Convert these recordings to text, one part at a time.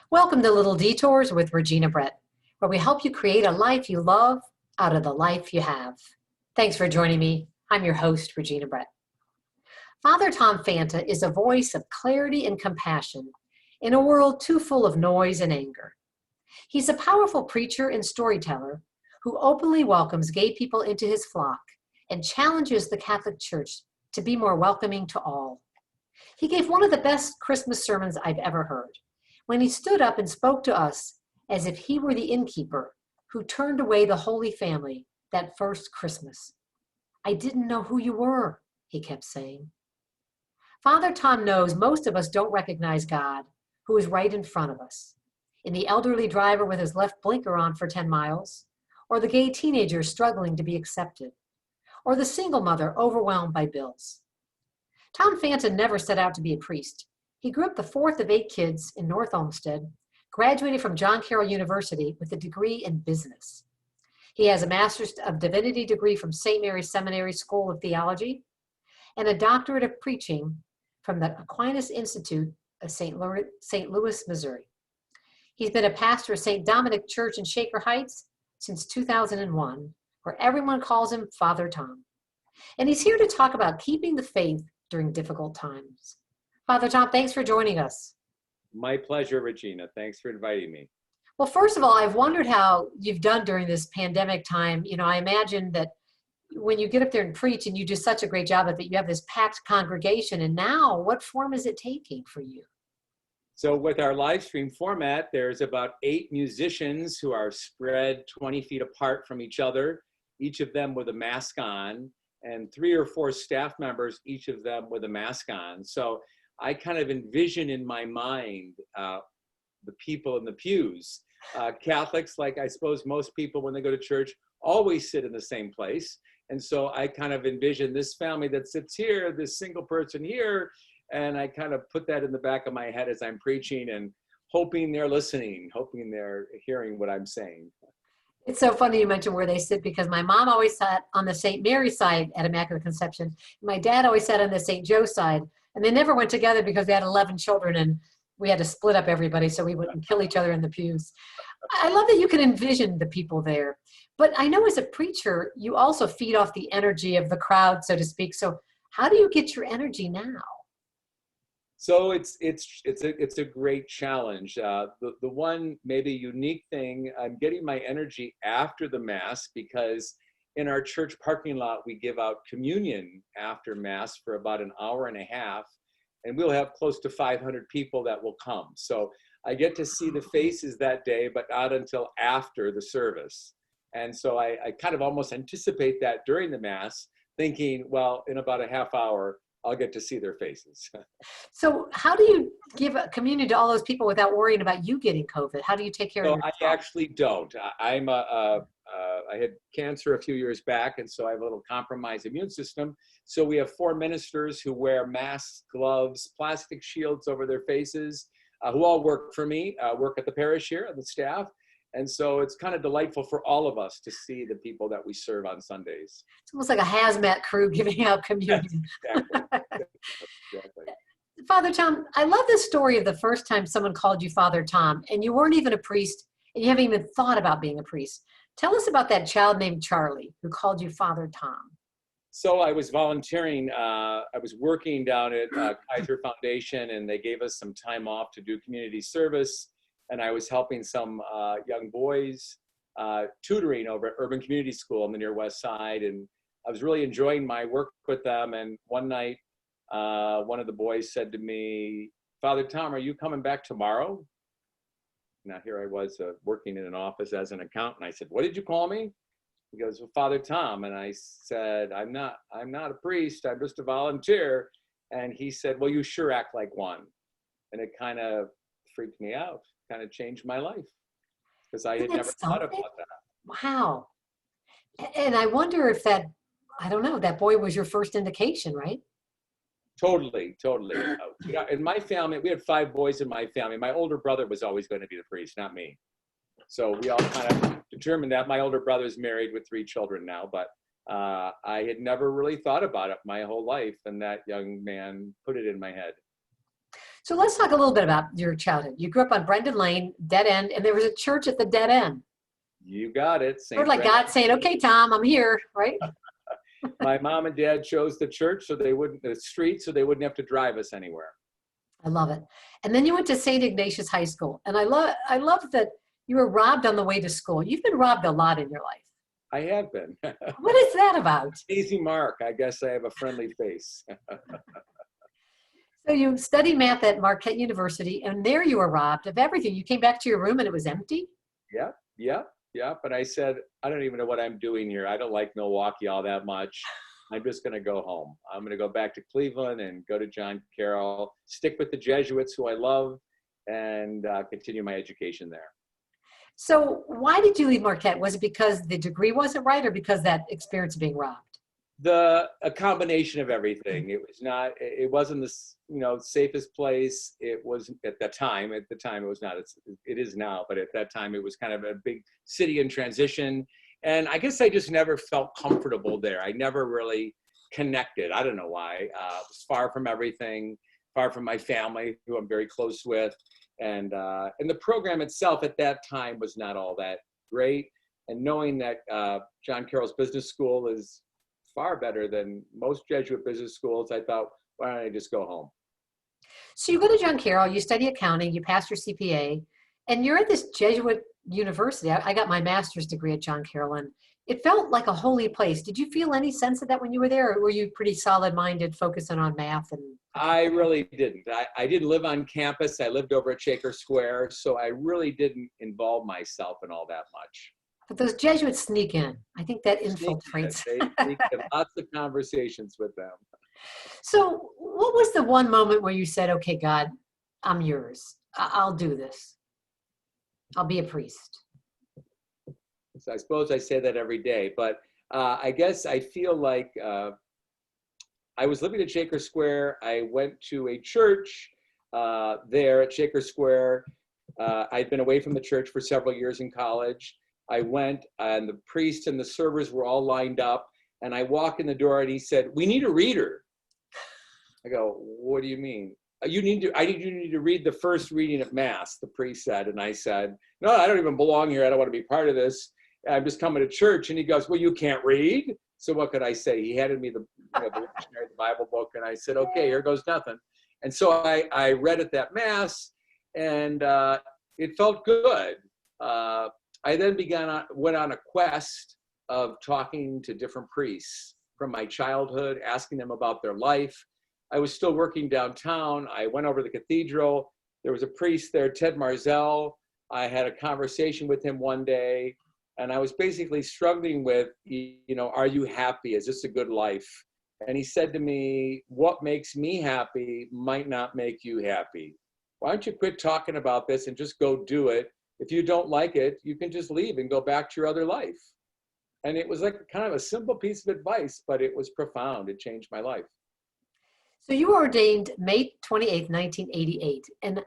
Welcome to Little Detours with Regina Brett, where we help you create a life you love out of the life you have. Thanks for joining me. I'm your host, Regina Brett. Father Tom Fanta is a voice of clarity and compassion in a world too full of noise and anger. He's a powerful preacher and storyteller who openly welcomes gay people into his flock and challenges the Catholic Church to be more welcoming to all. He gave one of the best Christmas sermons I've ever heard, when he stood up and spoke to us as if he were the innkeeper who turned away the Holy Family that first Christmas. "I didn't know who you were," he kept saying. Father Tom knows most of us don't recognize God, who is right in front of us, in the elderly driver with his left blinker on for 10 miles, or the gay teenager struggling to be accepted, or the single mother overwhelmed by bills. Tom Fanta never set out to be a priest. He grew up the fourth of 8 kids in North Olmsted, graduated from John Carroll University with a degree in business. He has a Master's of Divinity degree from St. Mary's Seminary School of Theology and a doctorate of preaching from the Aquinas Institute of St. Louis, Missouri. He's been a pastor of St. Dominic Church in Shaker Heights since 2001, where everyone calls him Father Tom. And he's here to talk about keeping the faith during difficult times. Father Tom, thanks for joining us. My pleasure, Regina. Thanks for inviting me. Well, first of all, I've wondered how you've done during this pandemic time. I imagine that when you get up there and preach and you do such a great job of it, you have this packed congregation. And now, what form is it taking for you? So with our live stream format, there's about 8 musicians who are spread 20 feet apart from each other, each of them with a mask on, and 3 or 4 staff members, each of them with a mask on. So I kind of envision in my mind the people in the pews. Catholics, like I suppose most people when they go to church, always sit in the same place. And so I kind of envision this family that sits here, this single person here, and I kind of put that in the back of my head as I'm preaching and hoping they're listening, hoping they're hearing what I'm saying. It's so funny you mentioned where they sit, because my mom always sat on the St. Mary side at Immaculate Conception. My dad always sat on the St. Joe side. And they never went together because we had 11 children and we had to split up everybody so we wouldn't kill each other in the pews. I love that you can envision the people there. But I know as a preacher, you also feed off the energy of the crowd, so to speak. So how do you get your energy now? So it's a great challenge. The one maybe unique thing, I'm getting my energy after the Mass, because in our church parking lot, we give out communion after Mass for about an hour and a half, and we'll have close to 500 people that will come. So I get to see the faces that day, but not until after the service. And so I kind of almost anticipate that during the Mass, thinking, well, in about a half hour, I'll get to see their faces. So how do you give a communion to all those people without worrying about you getting COVID? How do you take care of yourself? I actually don't. I had cancer a few years back, and so I have a little compromised immune system. So we have 4 ministers who wear masks, gloves, plastic shields over their faces, who all work for me, work at the parish here on the staff. And so it's kind of delightful for all of us to see the people that we serve on Sundays. It's almost like a hazmat crew giving out communion. Yes, exactly. Father Tom, I love this story of the first time someone called you Father Tom, and you weren't even a priest, and you haven't even thought about being a priest. Tell us about that child named Charlie who called you Father Tom. So I was volunteering. I was working down at Kaiser Foundation, and they gave us some time off to do community service. And I was helping some young boys tutoring over at Urban Community School on the near West Side. And I was really enjoying my work with them. And one night, one of the boys said to me, "Father Tom, are you coming back tomorrow?" Now here I was working in an office as an accountant. I said, "What did you call me?" He goes, "Well, Father Tom." And I said, I'm not a priest. I'm just a volunteer." And he said, "Well, you sure act like one." And it kind of freaked me out, kind of changed my life, because I had never thought about that. Wow. And I wonder if that, I don't know, that boy was your first indication, right? Totally. In my family, we had 5 boys in my family. My older brother was always going to be the priest, not me. So we all kind of determined that. My older brother's married with 3 children now, but I had never really thought about it my whole life, and that young man put it in my head. So let's talk a little bit about your childhood. You grew up on Brendan Lane, dead end, and there was a church at the dead end. You got it. Sort of like God saying, okay, Tom, I'm here, right? My mom and dad chose the church the street, so they wouldn't have to drive us anywhere. I love it. And then you went to St. Ignatius High School. And I love that you were robbed on the way to school. You've been robbed a lot in your life. I have been. What is that about? Easy mark. I guess I have a friendly face. So you studied math at Marquette University, and there you were robbed of everything. You came back to your room and it was empty? Yeah. But I said, I don't even know what I'm doing here. I don't like Milwaukee all that much. I'm just going to go home. I'm going to go back to Cleveland and go to John Carroll, stick with the Jesuits who I love, and continue my education there. So why did you leave Marquette? Was it because the degree wasn't right or because that experience of being robbed? A combination of everything. It wasn't the safest place. It was at the time it was not. It is now, but at that time it was kind of a big city in transition. And I guess I just never felt comfortable there. I never really connected. I don't know why. It was far from everything, far from my family, who I'm very close with. And the program itself at that time was not all that great. And knowing that John Carroll's business school is far better than most Jesuit business schools, I thought, why don't I just go home? So you go to John Carroll, you study accounting, you pass your CPA, and you're at this Jesuit university. I got my master's degree at John Carroll, and it felt like a holy place. Did you feel any sense of that when you were there, or were you pretty solid-minded, focusing on math? I really didn't. I didn't live on campus. I lived over at Shaker Square, so I really didn't involve myself in all that much. But those Jesuits sneak in. I think that infiltrates. They had lots of conversations with them. So what was the one moment where you said, okay, God, I'm yours. I'll do this. I'll be a priest. So I suppose I say that every day, but I guess I feel like I was living at Shaker Square. I went to a church there at Shaker Square. I'd been away from the church for several years in college. I went and the priest and the servers were all lined up, and I walk in the door and he said, "We need a reader." I go, "What do you mean?" You need to read the first reading of Mass," the priest said. And I said, "No, I don't even belong here. I don't want to be part of this. I'm just coming to church." And he goes, "Well, you can't read." So what could I say? He handed me the lectionary, the Bible book, and I said, "Okay, here goes nothing." And so I read at that Mass, and it felt good. I then went on a quest of talking to different priests from my childhood, asking them about their life. I was still working downtown. I went over to the cathedral. There was a priest there, Ted Marzell. I had a conversation with him one day, and I was basically struggling with, are you happy? Is this a good life? And he said to me, "What makes me happy might not make you happy. Why don't you quit talking about this and just go do it? If you don't like it, you can just leave and go back to your other life." And it was like kind of a simple piece of advice, but it was profound. It changed my life. So you were ordained May 28th, 1988. And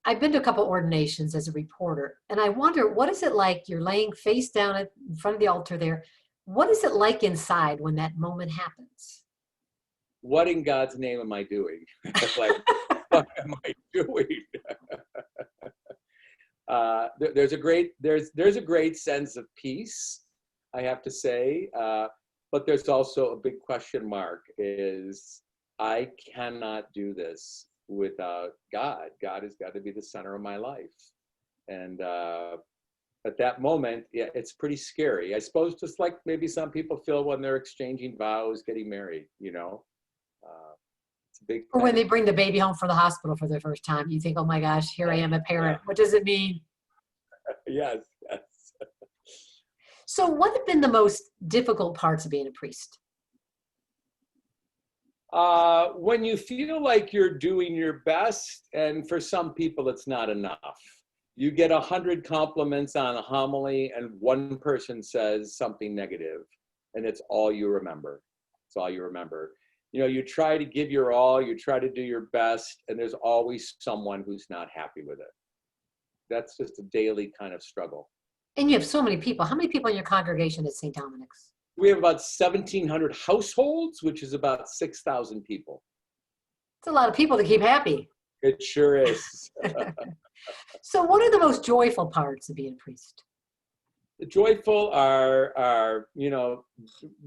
I've been to a couple ordinations as a reporter. And I wonder, what is it like? You're laying face down in front of the altar there. What is it like inside when that moment happens? What in God's name am I doing? Like, what am I doing? There's a great sense of peace, I have to say, but there's also a big question mark. Is I cannot do this without God. God has got to be the center of my life, and at that moment, yeah, it's pretty scary. I suppose just like maybe some people feel when they're exchanging vows, getting married. It's a big. Or when they bring the baby home from the hospital for the first time, you think, "Oh my gosh, here I am, a parent. What does it mean?" Yes. So what have been the most difficult parts of being a priest? When you feel like you're doing your best, and for some people it's not enough. You get 100 compliments on a homily and one person says something negative, and it's all you remember. It's all you remember. You try to give your all, you try to do your best, and there's always someone who's not happy with it. That's just a daily kind of struggle. And you have so many people. How many people in your congregation at St. Dominic's? We have about 1,700 households, which is about 6,000 people. It's a lot of people to keep happy. It sure is. So what are the most joyful parts of being a priest? The joyful are,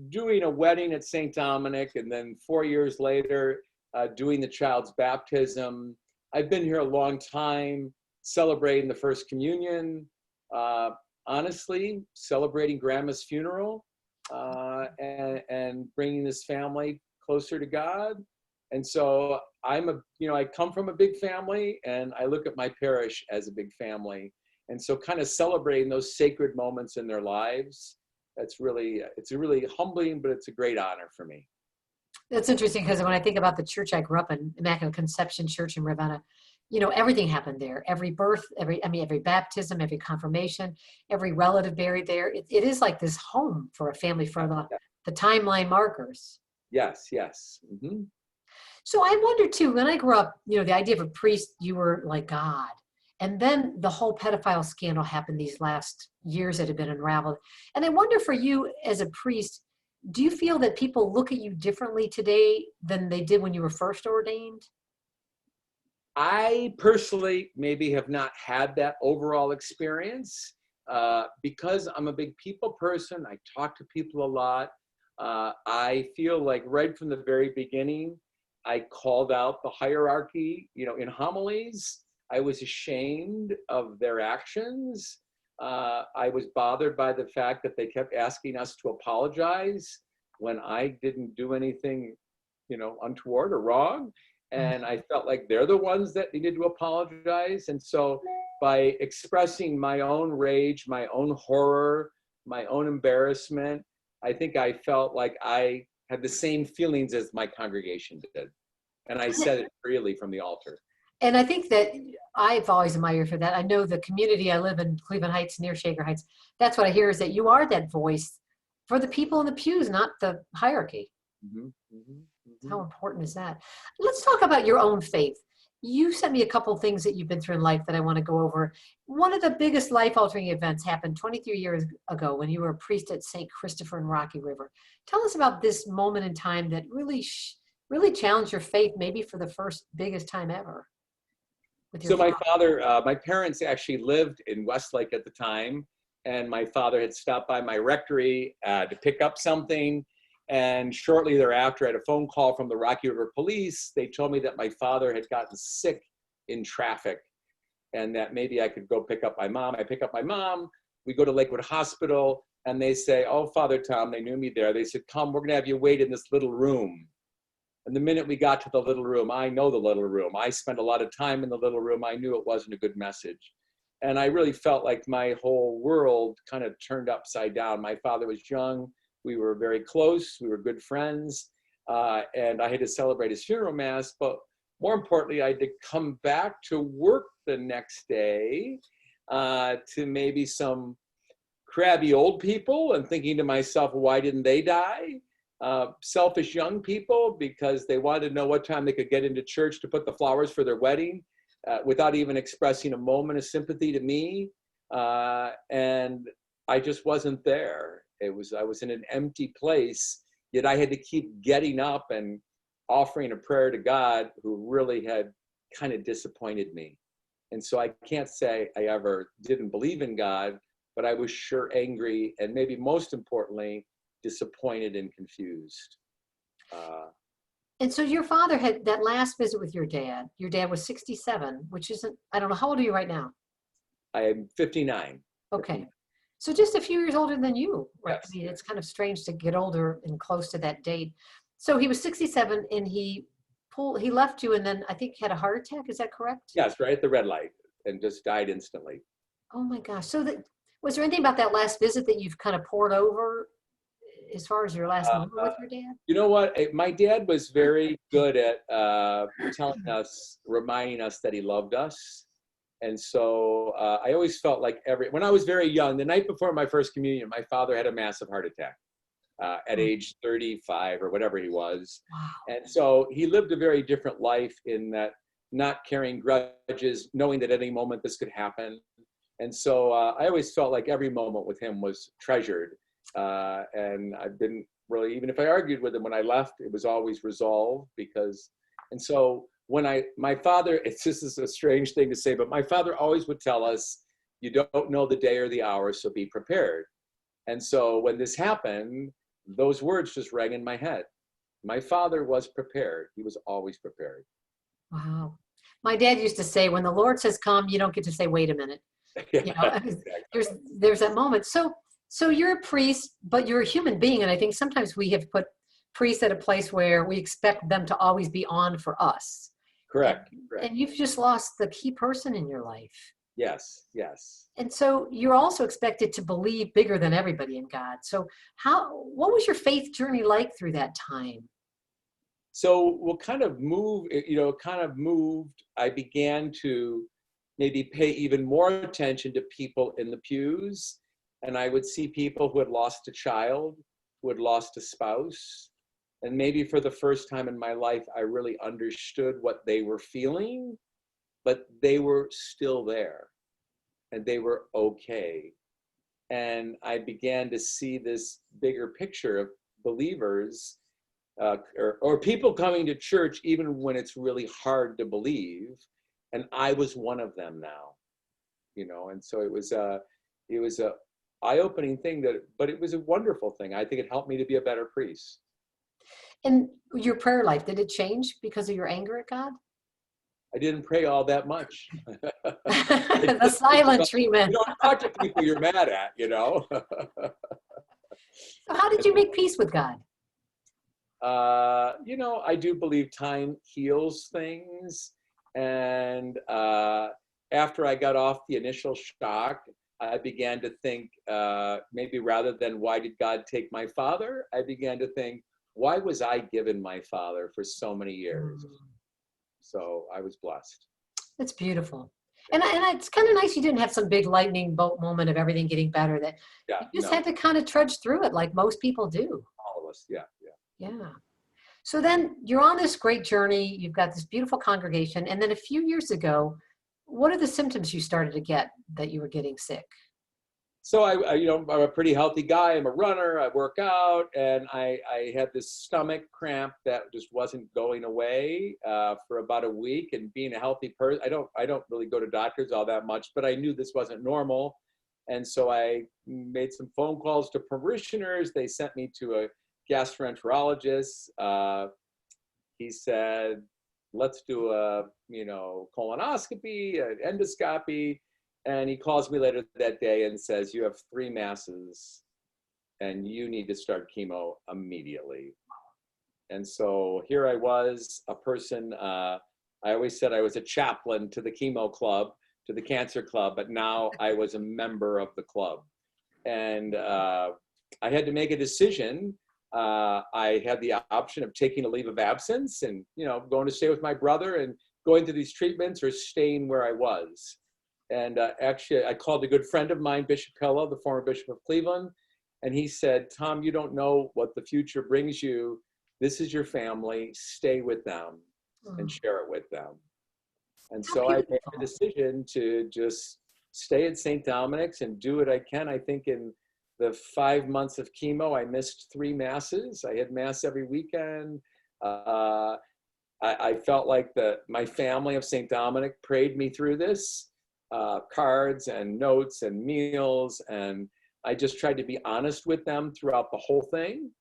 doing a wedding at St. Dominic, and then 4 years later, doing the child's baptism. I've been here a long time, celebrating the first communion, honestly, celebrating grandma's funeral, and bringing this family closer to God. And so I come from a big family, and I look at my parish as a big family. And so kind of celebrating those sacred moments in their lives, it's a really humbling, but it's a great honor for me. That's interesting because when I think about the church I grew up in, Immaculate Conception Church in Ravenna, everything happened there. Every birth, every baptism, every confirmation, every relative buried there. It is like this home for a family for the timeline markers. Yes, yes. Mm-hmm. So I wonder too, when I grew up, the idea of a priest, you were like God. And then the whole pedophile scandal happened these last years that have been unraveled. And I wonder for you as a priest, do you feel that people look at you differently today than they did when you were first ordained? I personally maybe have not had that overall experience because I'm a big people person. I talk to people a lot. I feel like right from the very beginning, I called out the hierarchy, in homilies. I was ashamed of their actions. I was bothered by the fact that they kept asking us to apologize when I didn't do anything, untoward or wrong. And I felt like they're the ones that needed to apologize. And so by expressing my own rage, my own horror, my own embarrassment, I think I felt like I had the same feelings as my congregation did. And I said it freely from the altar. And I think that I've always admired for that. I know the community I live in, Cleveland Heights, near Shaker Heights, that's what I hear is that you are that voice for the people in the pews, not the hierarchy. Mm-hmm, mm-hmm, mm-hmm. How important is that? Let's talk about your own faith. You sent me a couple things that you've been through in life that I want to go over. One of the biggest life-altering events happened 23 years ago when you were a priest at St. Christopher in Rocky River. Tell us about this moment in time that really challenged your faith, maybe for the first biggest time ever. So my parents actually lived in Westlake at the time, and my father had stopped by my rectory to pick up something. And shortly thereafter, I had a phone call from the Rocky River Police. They told me that my father had gotten sick in traffic and that maybe I could go pick up my mom. I pick up my mom, we go to Lakewood Hospital, and they say, "Oh, Father Tom," they knew me there. They said, "Come, we're gonna have you wait in this little room." And the minute we got to the little room, I know the little room. I spent a lot of time in the little room. I knew it wasn't a good message. And I really felt like my whole world kind of turned upside down. My father was young. We were very close. We were good friends. And I had to celebrate his funeral mass. But more importantly, I had to come back to work the next day to maybe some crabby old people and thinking to myself, why didn't they die? Selfish young people because they wanted to know what time they could get into church to put the flowers for their wedding without even expressing a moment of sympathy to me. And I just wasn't there. I was in an empty place, yet I had to keep getting up and offering a prayer to God who really had kind of disappointed me. And so I can't say I ever didn't believe in God, but I was sure angry and maybe most importantly, disappointed and confused. And so your father had that last visit with your dad. Your dad was 67, which isn't, I don't know, how old are you right now? I am 59. Okay. So just a few years older than you, right? Yes. I mean, it's kind of strange to get older and close to that date. So he was 67 and he left you and then I think had a heart attack. Is that correct? Yes, right at the red light and just died instantly. Oh my gosh. So was there anything about that last visit that you've kind of poured over as far as your last moment with your dad? You know what? My dad was very good at reminding us that he loved us. And so I always felt like when I was very young, the night before my first communion, my father had a massive heart attack at age 35 or whatever he was. Wow. And so he lived a very different life in that not carrying grudges, knowing that at any moment this could happen. And so I always felt like every moment with him was treasured. And I didn't really, even if I argued with him when I left, it was always resolved and so my father, this is a strange thing to say, but my father always would tell us, you don't know the day or the hour, so be prepared. And so when this happened, those words just rang in my head. My father was prepared. He was always prepared. Wow. My dad used to say, when the Lord says come, you don't get to say, wait a minute. Yeah, You know, exactly. there's that moment. So you're a priest, but you're a human being. And I think sometimes we have put priests at a place where we expect them to always be on for us. Correct. And you've just lost the key person in your life. Yes, yes. And so you're also expected to believe bigger than everybody in God. So what was your faith journey like through that time? So what kind of moved, I began to maybe pay even more attention to people in the pews. And I would see people who had lost a child, who had lost a spouse. And maybe for the first time in my life, I really understood what they were feeling, but they were still there and they were okay. And I began to see this bigger picture of believers or people coming to church even when it's really hard to believe. And I was one of them now, and so it was a eye-opening thing, but it was a wonderful thing. I think it helped me to be a better priest. And your prayer life, did it change because of your anger at God? I didn't pray all that much. The silent treatment. You don't talk to people you're mad at, So how did you make peace with God? I do believe time heals things. And after I got off the initial shock, I began to think, maybe rather than why did God take my father, I began to think, why was I given my father for so many years? So I was blessed. That's beautiful. And it's kind of nice you didn't have some big lightning bolt moment of everything getting better, that you just had to kind of trudge through it like most people do. All of us, yeah. So then you're on this great journey. You've got this beautiful congregation. And then a few years ago, what are the symptoms you started to get that you were getting sick? So I'm a pretty healthy guy. I'm a runner. I work out, and I had this stomach cramp that just wasn't going away for about a week. And being a healthy person, I don't really go to doctors all that much, but I knew this wasn't normal, and so I made some phone calls to parishioners. They sent me to a gastroenterologist. He said, "Let's do a colonoscopy, an endoscopy." And he calls me later that day and says, "You have 3 masses and you need to start chemo immediately." And so here I was, a person, I always said I was a chaplain to the chemo club, to the cancer club, but now I was a member of the club. And I had to make a decision. I had the option of taking a leave of absence and, going to stay with my brother and going through these treatments, or staying where I was. And actually, I called a good friend of mine, Bishop Pello, the former Bishop of Cleveland, and he said, "Tom, you don't know what the future brings you. This is your family. Stay with them and share it with them." And so I made the decision to just stay at St. Dominic's and do what I can. I think in the 5 months of chemo, I missed 3 masses. I had mass every weekend. I felt like my family of St. Dominic prayed me through this. Cards and notes and meals, and I just tried to be honest with them throughout the whole thing.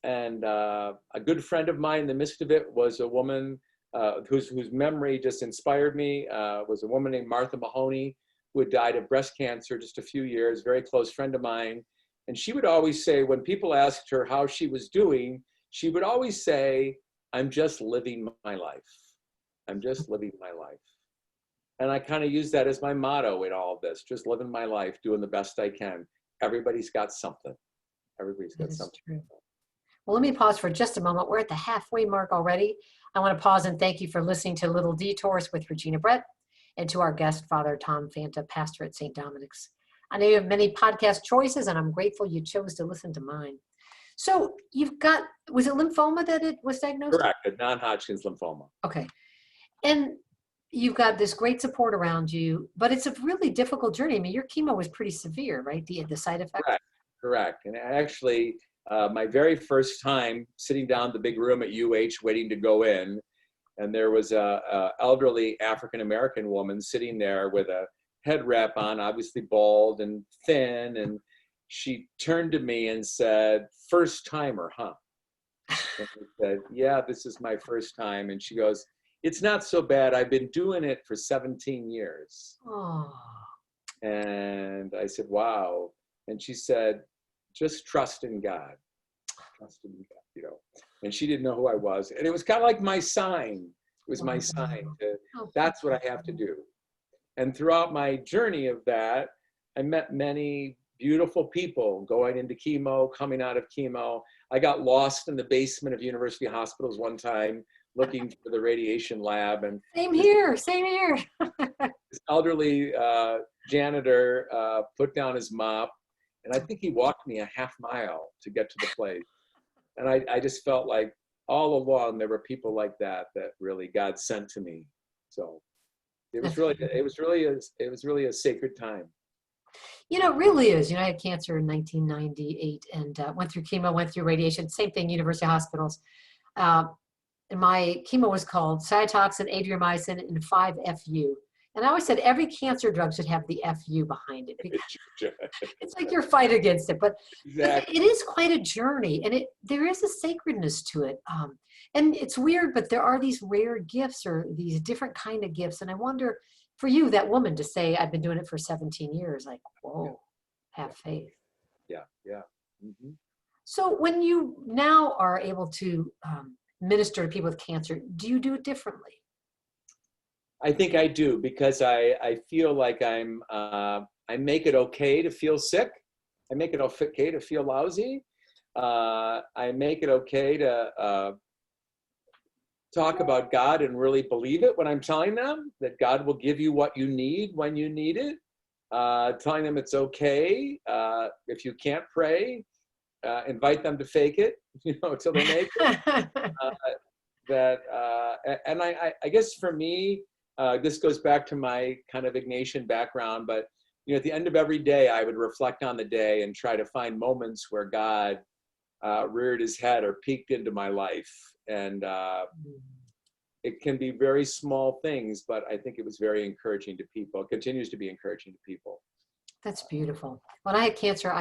And a good friend of mine in the midst of it was a woman whose memory just inspired me, was a woman named Martha Mahoney, who had died of breast cancer just a few years, very close friend of mine. And she would always say, when people asked her how she was doing, she would always say, "I'm just living my life. I'm just living my life." And I kind of use that as my motto in all of this, just living my life, doing the best I can. Everybody's got something. Everybody's got something. True. Well, let me pause for just a moment. We're at the halfway mark already. I want to pause and thank you for listening to Little Detours with Regina Brett, and to our guest, Father Tom Fanta, pastor at St. Dominic's. I know you have many podcast choices, and I'm grateful you chose to listen to mine. So was it lymphoma that it was diagnosed? Correct, a non-Hodgkins lymphoma. Okay. And you've got this great support around you, but it's a really difficult journey. I mean, your chemo was pretty severe, right? The side effects? Correct. And actually, my very first time sitting down in the big room at UH waiting to go in, And there was a elderly African-American woman sitting there with a head wrap on, obviously bald and thin. And she turned to me and said, "First timer, huh?" And I said, "Yeah, this is my first time." And she goes, "It's not so bad. I've been doing it for 17 years. Oh, And I said, "Wow." And she said, "Just trust in God. Trust in God, you know." And she didn't know who I was. And it was kind of like my sign. It was my sign to, that's what I have to do. And throughout my journey of that, I met many beautiful people going into chemo, coming out of chemo. I got lost in the basement of university hospitals one time looking for the radiation lab. And same here, same here. this elderly janitor put down his mop, and I think he walked me a half mile to get to the place. And I just felt like all along there were people like that really God sent to me. So it was really a sacred time. You know, it really is. You know, I had cancer in 1998 and went through chemo, went through radiation, same thing, university hospitals. Uh, and my chemo was called cytoxin, adriamycin, and 5-FU. And I always said every cancer drug should have the FU behind it because it's like your fight against it. But Exactly. it is quite a journey, and there is a sacredness to it. And it's weird, but there are these rare gifts or these different kind of gifts. And I wonder, for you, that woman, to say, "I've been doing it for 17 years," like, whoa, have faith. Yeah, yeah. Mm-hmm. So when you now are able to minister to people with cancer, do you do it differently? I think I do, because I feel like I make it okay to feel sick. I make it okay to feel lousy. I make it okay to talk about God and really believe it when I'm telling them that God will give you what you need when you need it. Telling them it's okay. If you can't pray, invite them to fake it, till they make it. And I guess for me, this goes back to my kind of Ignatian background, but at the end of every day, I would reflect on the day and try to find moments where God reared his head or peeked into my life. And it can be very small things, but I think it was very encouraging to people. It continues to be encouraging to people. That's beautiful. When I had cancer,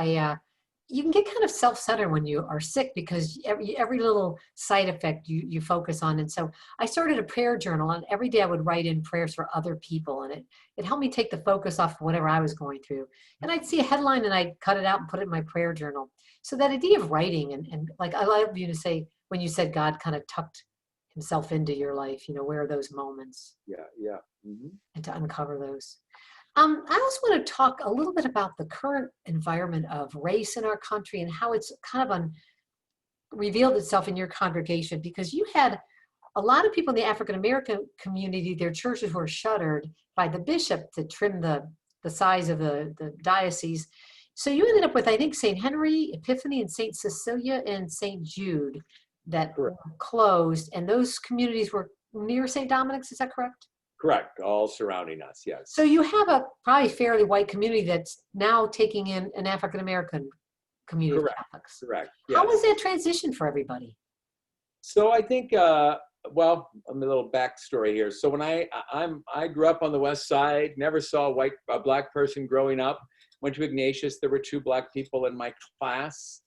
you can get kind of self-centered when you are sick because every little side effect you focus on. And so I started a prayer journal, and every day I would write in prayers for other people. And it helped me take the focus off whatever I was going through. And I'd see a headline and I'd cut it out and put it in my prayer journal. So that idea of writing and like, I love you to say, when you said God kind of tucked himself into your life, where are those moments? Yeah. Mm-hmm. And to uncover those. I also want to talk a little bit about the current environment of race in our country and how it's kind of revealed itself in your congregation, because you had a lot of people in the African-American community, their churches were shuttered by the bishop to trim the size of the diocese. So you ended up with, I think, St. Henry, Epiphany, and St. Cecilia and St. Jude that were closed, and those communities were near St. Dominic's, is that correct? Correct. All surrounding us, yes. So you have a probably fairly white community that's now taking in an African-American community of Catholics. Correct. Yes. How was that transition for everybody? So I think, well, a little backstory here. So when I grew up on the West Side, never saw a black person growing up. Went to Ignatius. There were 2 black people in my class.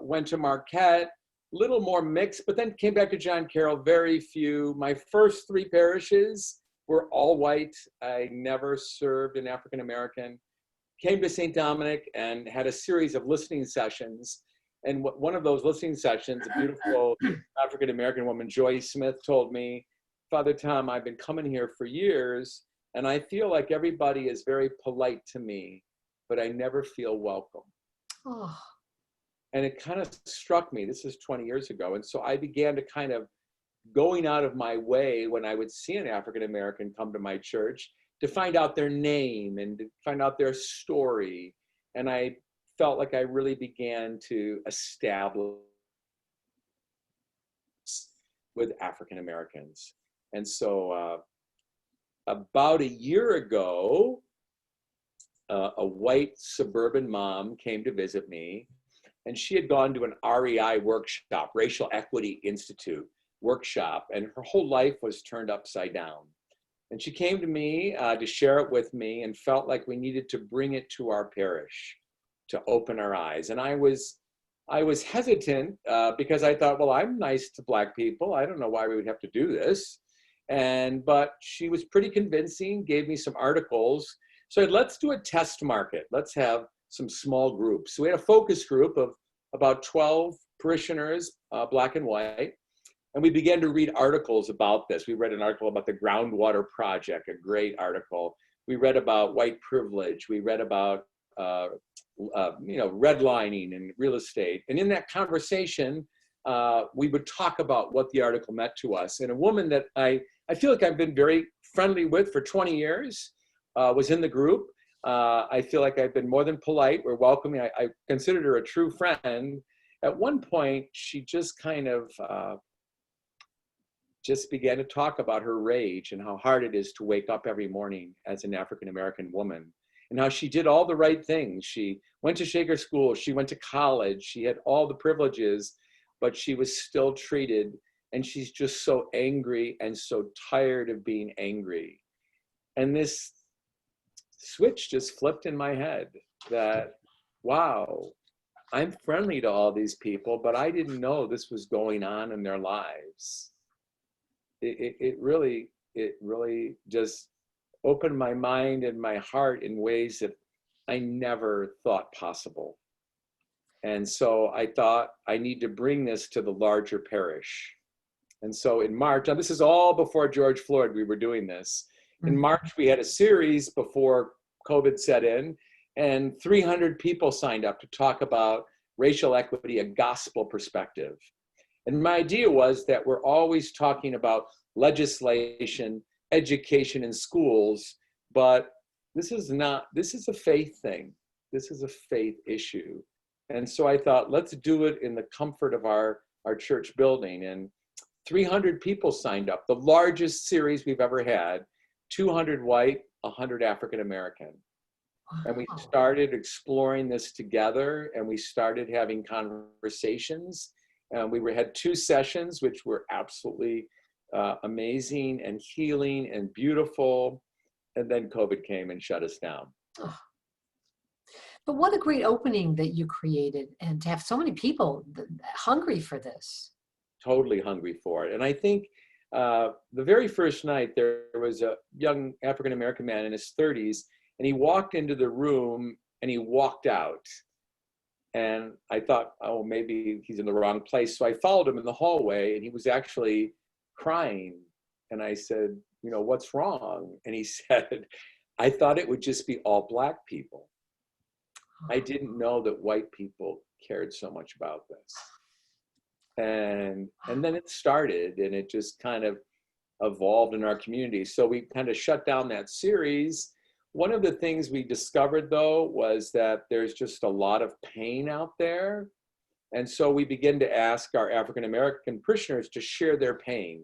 Went to Marquette. Little more mixed, but then came back to John Carroll, very few. My first 3 parishes were all white. I never served an African American. Came to St. Dominic and had a series of listening sessions. And one of those listening sessions, a beautiful African American woman, Joy Smith, told me, "Father Tom, I've been coming here for years, and I feel like everybody is very polite to me, but I never feel welcome." Oh. And it kind of struck me, this is 20 years ago. And so I began to kind of going out of my way when I would see an African-American come to my church to find out their name and to find out their story. And I felt like I really began to establish with African-Americans. And so about a year ago, a white suburban mom came to visit me. And she had gone to an REI workshop, Racial Equity Institute, workshop, and her whole life was turned upside down. And she came to me to share it with me, and felt like we needed to bring it to our parish to open our eyes. And I was hesitant because I thought, well, I'm nice to Black people. I don't know why we would have to do this. But she was pretty convincing, gave me some articles. So I said, let's do a test market. Let's have some small groups. So we had a focus group of about 12 parishioners, Black and white. And we began to read articles about this. We read an article about the Groundwater Project, a great article. We read about white privilege. We read about redlining and real estate. And in that conversation, we would talk about what the article meant to us. And a woman that I feel like I've been very friendly with for 20 years was in the group. I feel like I've been more than polite. We're welcoming. I considered her a true friend. At one point, she just kind of just began to talk about her rage and how hard it is to wake up every morning as an African-American woman, and how she did all the right things. She went to Shaker School, she went to college, she had all the privileges, but she was still treated, and she's just so angry and so tired of being angry. And this switch just flipped in my head that, wow, I'm friendly to all these people, but I didn't know this was going on in their lives. It really just opened my mind and my heart in ways that I never thought possible. And so I thought I need to bring this to the larger parish. And so in March, now this is all before George Floyd, we were doing this. In March, we had a series before COVID set in, and 300 people signed up to talk about racial equity, a gospel perspective. And my idea was that we're always talking about legislation, education in schools, but this is a faith thing. This is a faith issue. And so I thought, let's do it in the comfort of our church building. And 300 people signed up, the largest series we've ever had, 200 white, 100 African-American. And we started exploring this together, and we started having conversations. We had 2 sessions, which were absolutely amazing and healing and beautiful. And then COVID came and shut us down. Oh. But what a great opening that you created, and to have so many people hungry for this. Totally hungry for it. And I think the very first night, there was a young African-American man in his 30s, and he walked into the room and he walked out. And I thought, oh, maybe he's in the wrong place. So I followed him in the hallway, and he was actually crying. And I said, what's wrong? And he said, I thought it would just be all Black people. I didn't know that white people cared so much about this. And then it started, and it just kind of evolved in our community. So we kind of shut down that series. One of the things we discovered, though, was that there's just a lot of pain out there. And so we began to ask our African-American parishioners to share their pain.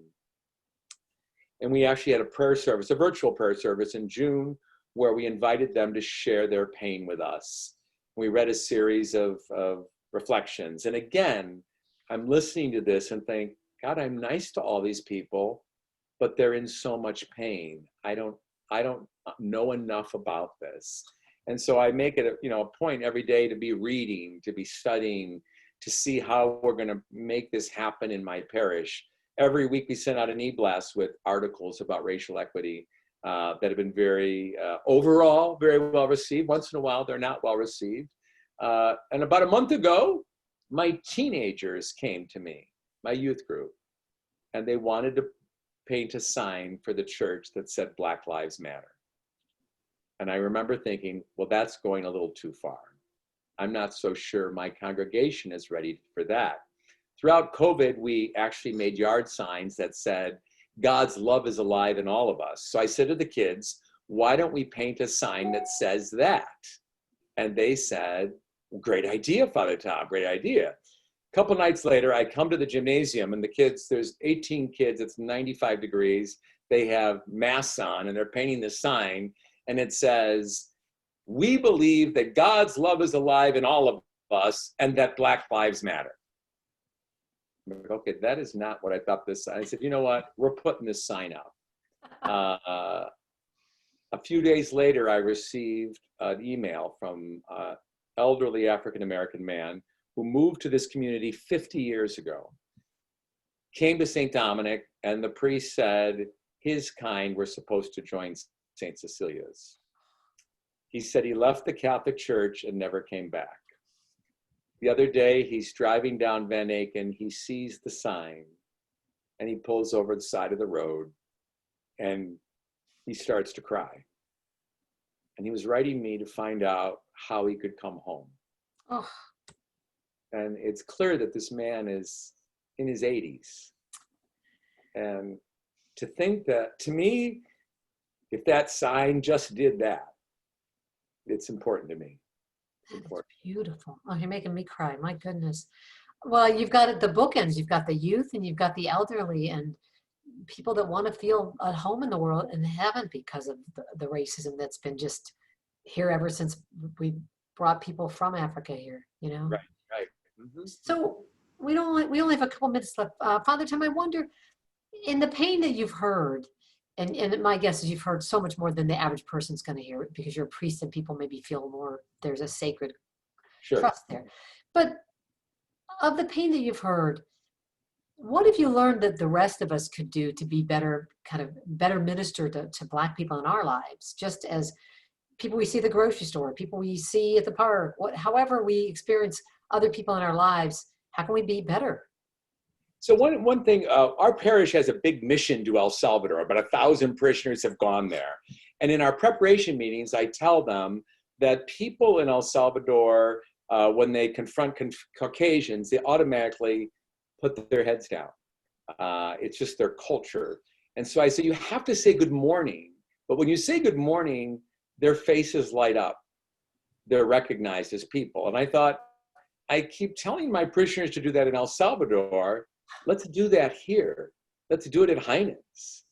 And we actually had a prayer service, a virtual prayer service in June, where we invited them to share their pain with us. We read a series of reflections. And again, I'm listening to this and think, God, I'm nice to all these people, but they're in so much pain. I don't know enough about this. And so I make it a point every day to be reading, to be studying, to see how we're going to make this happen in my parish. Every week we send out an e-blast with articles about racial equity that have been overall very well received. Once in a while, they're not well received. And about a month ago, my teenagers came to me, my youth group, and they wanted to paint a sign for the church that said Black Lives Matter. And I remember thinking, well, that's going a little too far. I'm not so sure my congregation is ready for that. Throughout COVID, we actually made yard signs that said, God's love is alive in all of us. So I said to the kids, why don't we paint a sign that says that? And they said, great idea, Father Tom, great idea. A couple nights later, I come to the gymnasium, and the kids, there's 18 kids, it's 95 degrees. They have masks on, and they're painting this sign, and it says, we believe that God's love is alive in all of us, and that Black lives matter. I'm like, okay, that is not what I thought this. I said, you know what? We're putting this sign up. A few days later, I received an email from an elderly African-American man who moved to this community 50 years ago, came to St. Dominic, and the priest said his kind were supposed to join St. Cecilia's. He said he left the Catholic Church and never came back. The other day, he's driving down Van Aken, he sees the sign, and he pulls over the side of the road, and he starts to cry. And he was writing me to find out how he could come home. Oh. And it's clear that this man is in his 80s. And to think that, to me, if that sign just did that, it's important to me. That's beautiful. Oh, you're making me cry. My goodness. Well, you've got the bookends. You've got the youth and you've got the elderly and people that want to feel at home in the world and haven't because of the racism that's been just here ever since we brought people from Africa here, you know? Right, right. Mm-hmm. So we only have a couple minutes left. Father Tom, I wonder, in the pain that you've heard, and my guess is you've heard so much more than the average person's going to hear because you're a priest and people maybe feel more, there's a sacred trust there. But of the pain that you've heard, what have you learned that the rest of us could do to be better, kind of better minister to Black people in our lives, just as people we see at the grocery store, people we see at the park, however we experience other people in our lives, how can we be better? So one thing, our parish has a big mission to El Salvador. About 1,000 parishioners have gone there. And in our preparation meetings, I tell them that people in El Salvador, when they confront Caucasians, they automatically put their heads down. It's just their culture. And so I say, you have to say good morning. But when you say good morning, their faces light up. They're recognized as people. And I thought, I keep telling my parishioners to do that in El Salvador. Let's do that here. Let's do it at Heinen's.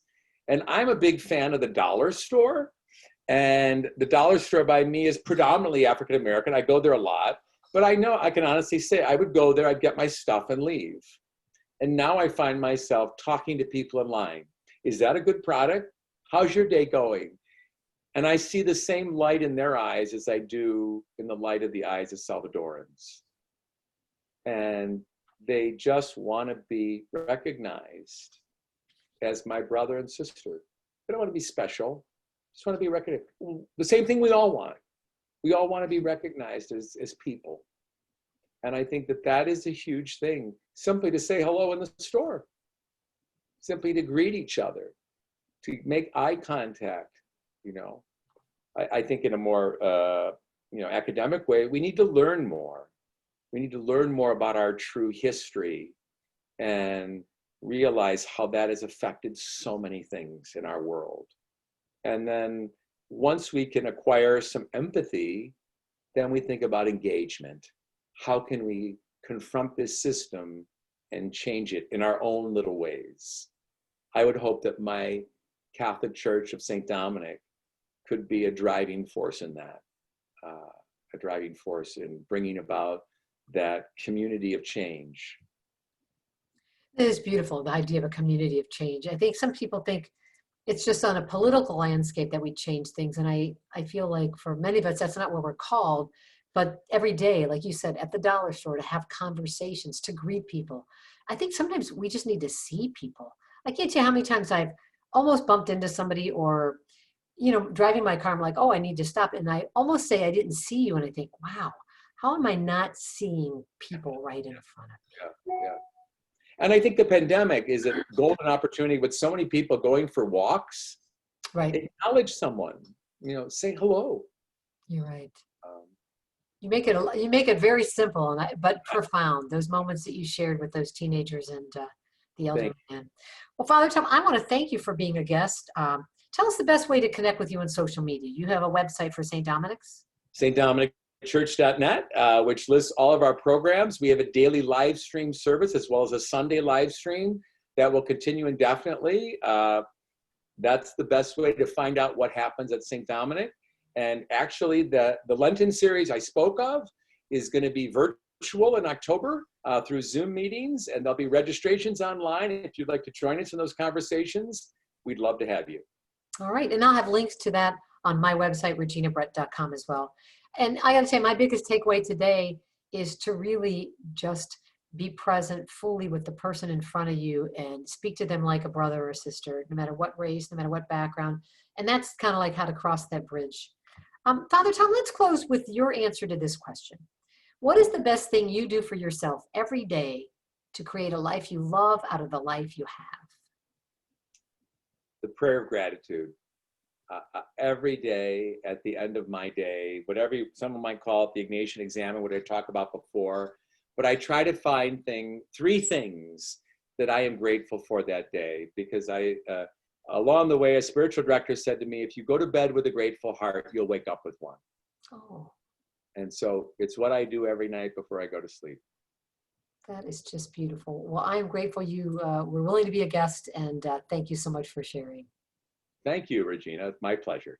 And I'm a big fan of the dollar store. And the dollar store by me is predominantly African-American. I go there a lot. But I know I can honestly say I would go there, I'd get my stuff and leave. And now I find myself talking to people in line. Is that a good product? How's your day going? And I see the same light in their eyes as I do in the light of the eyes of Salvadorans. And they just want to be recognized as my brother and sister. They don't want to be special. Just want to be recognized. The same thing we all want. We all want to be recognized as people. And I think that that is a huge thing. Simply to say hello in the store. Simply to greet each other. To make eye contact, you know. I think in a more academic way, we need to learn more. We need to learn more about our true history and realize how that has affected so many things in our world. And then once we can acquire some empathy, then we think about engagement. How can we confront this system and change it in our own little ways? I would hope that my Catholic Church of St. Dominic could be a driving force in that, a driving force in bringing about that community of change. It is beautiful, the idea of a community of change. I think some people think it's just on a political landscape that we change things. And I feel like for many of us, that's not what we're called. But every day, like you said, at the dollar store, to have conversations, to greet people. I think sometimes we just need to see people. I can't tell you how many times I've almost bumped into somebody or, driving my car, I'm like, oh, I need to stop. And I almost say I didn't see you. And I think, wow, how am I not seeing people right in front of me? Yeah. And I think the pandemic is a golden opportunity with so many people going for walks. Right. Acknowledge someone, say hello. You're right. You make it very simple but profound. Those moments that you shared with those teenagers and the elderly man. Well, Father Tom, I want to thank you for being a guest. Tell us the best way to connect with you on social media. You have a website for St. Dominic's? stdominicchurch.net, which lists all of our programs. We have a daily live stream service as well as a Sunday live stream that will continue indefinitely. That's the best way to find out what happens at St. Dominic. And actually, the Lenten series I spoke of is going to be virtual in October through Zoom meetings, and there'll be registrations online. If you'd like to join us in those conversations, we'd love to have you. All right. And I'll have links to that on my website, reginabrett.com as well. And I got to say, my biggest takeaway today is to really just be present fully with the person in front of you and speak to them like a brother or sister, no matter what race, no matter what background. And that's kind of like how to cross that bridge. Father Tom, let's close with your answer to this question. What is the best thing you do for yourself every day to create a life you love out of the life you have? The prayer of gratitude. Every day at the end of my day, whatever someone might call it, the Ignatian Examen, what I talked about before, but I try to find three things that I am grateful for that day, because along the way, a spiritual director said to me, if you go to bed with a grateful heart, you'll wake up with one. Oh, And so it's what I do every night before I go to sleep. that is just beautiful. Well, I am grateful you were willing to be a guest, and thank you so much for sharing. Thank you, Regina. It's my pleasure.